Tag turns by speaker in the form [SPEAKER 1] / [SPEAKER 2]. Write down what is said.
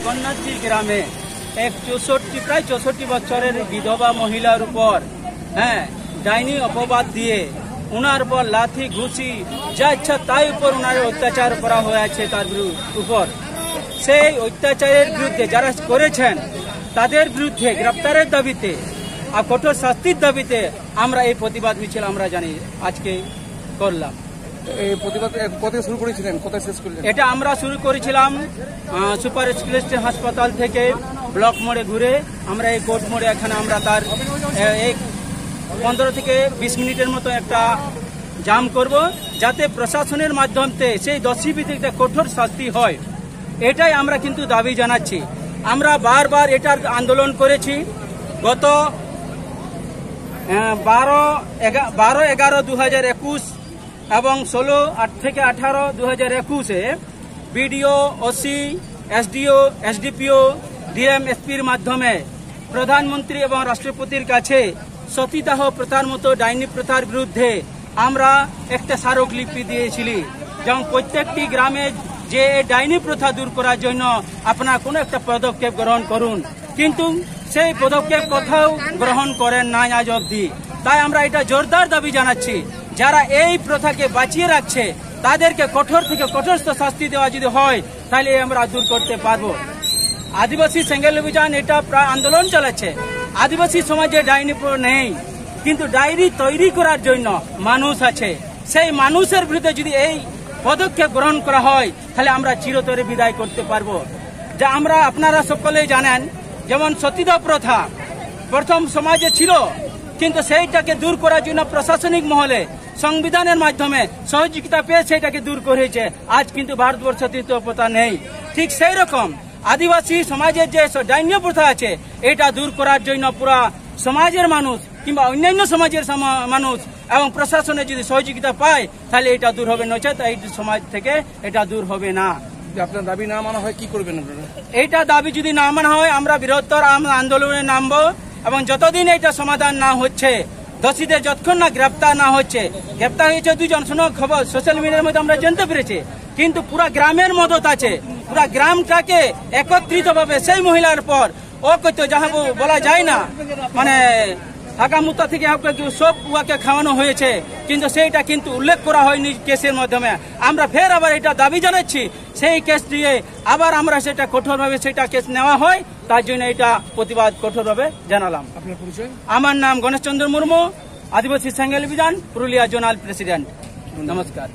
[SPEAKER 1] জগন্নাথজি গ্রামে এক প্রায় 64 বছরের বিধবা মহিলার উপর ডাইনি অপবাদ দিয়ে উনার উপর লাথি ঘুষি যা ইচ্ছা তাই উপর উনার অত্যাচার করা হয়েছে তার উপর। সেই অত্যাচারের বিরুদ্ধে যারা করেছেন তাদের বিরুদ্ধে গ্রেপ্তারের দাবিতে আর কঠোর শাস্তির দাবিতে আমরা এই প্রতিবাদ মিছিল আমরা জানি আজকে করলাম।
[SPEAKER 2] এই প্রতিবাদ কোথায় শুরু করেছিলেন, কোথায় শেষ করলেন?
[SPEAKER 1] এটা আমরা শুরু করেছিলাম সুপার স্পেশালিস্ট হাসপাতাল থেকে ব্লক মোড়ে ঘুরে আমরা এই কোর্ট মোড়ে এখানে আমরা তার এই 15 থেকে 20 মিনিটের মতো একটা জাম করব, যাতে প্রশাসনের মাধ্যমে সেই দোষী ব্যক্তিদের কঠোর শাস্তি হয়। এটাই আমরা কিন্তু দাবি জানাচ্ছি। আমরা বারবার এটার আন্দোলন করেছি। গত 12/11/2021 এবং 16 থেকে 18/2021 BDO, OC, SDO, SDPO, DM, এসপির মাধ্যমে প্রধানমন্ত্রী এবং রাষ্ট্রপতির কাছে সতীদাহ প্রথার মতো ডাইনি প্রথার বিরুদ্ধে আমরা একটা স্মারকলিপি দিয়েছিলি, যেমন প্রত্যেকটি গ্রামে যে ডাইনি প্রথা দূর করার জন্য আপনারা কোনো একটা পদক্ষেপ গ্রহণ করুন। কিন্তু সেই পদক্ষেপ কোথাও গ্রহণ করেন নাই আজ অবধি। তাই আমরা এটা জোরদার দাবি জানাচ্ছি, যারা এই প্রথাকে বাঁচিয়ে রাখছে তাদেরকে কঠোর থেকে কঠোরতম শাস্তি দেওয়া যদি হয় তাহলে আমরা দূর করতে পারবো। আদিবাসী সেঙ্গেল অভিযান এটা প্রায় আন্দোলন চালাচ্ছে। আদিবাসী সমাজে ডাইনি নেই, কিন্তু ডায়েরি তৈরি করার জন্য মানুষ আছে। সেই মানুষের বিরুদ্ধে যদি এই পদক্ষেপ গ্রহণ করা হয় তাহলে আমরা চিরতরে বিদায় করতে পারবো। যা আমরা আপনারা সকলেই জানেন, যেমন সতীদাহ প্রথা প্রথম সমাজে ছিল, কিন্তু সেইটাকে দূর করার জন্য প্রশাসনিক মহলে সংবিধানের মাধ্যমে সহযোগিতা পেয়ে সেটাকে দূর করেছে। আজ কিন্তু ভারতবর্ষে সতীদাহ প্রথা নেই। ঠিক সেই রকম আদিবাসী সমাজের যে ডাইনি প্রথা আছে এটা দূর করার জন্য পুরা সমাজের মানুষ কিংবা অন্যান্য সমাজের মানুষ এবং প্রশাসনের যদি সহযোগিতা পায় তাহলে এটা দূর হবে, নচেত এই সমাজ থেকে এটা দূর হবে না।
[SPEAKER 2] আপনার দাবি না মানা হয় কি করবেন আপনারা?
[SPEAKER 1] এইটা দাবি যদি না মানা হয় আমরা বৃহত্তর আন্দোলনে নামবো, এবং যতদিন এটা সমাধান না হচ্ছে, দোষীদের যতক্ষণ না গ্রেপ্তার না হচ্ছে, গ্রেপ্তার হয়েছে 2 জন, খবর সোশ্যাল মিডিয়ার মধ্যে আমরা জানতে পেরেছি, কিন্তু পুরা গ্রামের মদত আছে। পুরা গ্রামটাকে একত্রিত ভাবে সেই মহিলার পর অকথ্য যাহা বলা যায় না, মানে হাকামুতা থেকে সব উহাকে খাওয়ানো হয়েছে, কিন্তু সেইটা কিন্তু উল্লেখ করা হয়নি কেসের মাধ্যমে। আমরা ফের আবার এটা দাবি জানাচ্ছি সেই কেস দিয়ে আবার আমরা সেটা কঠোরভাবে সেটা কেস নেওয়া হয়, তার জন্য এটা প্রতিবাদ কঠোরভাবে জানালাম।
[SPEAKER 2] আপনার পরিচয়?
[SPEAKER 1] আমার নাম গণেশ চন্দ্র মুর্মু, আদিবাসী সেঙ্গেল অভিযান পুরুলিয়া জোনাল প্রেসিডেন্ট। নমস্কার।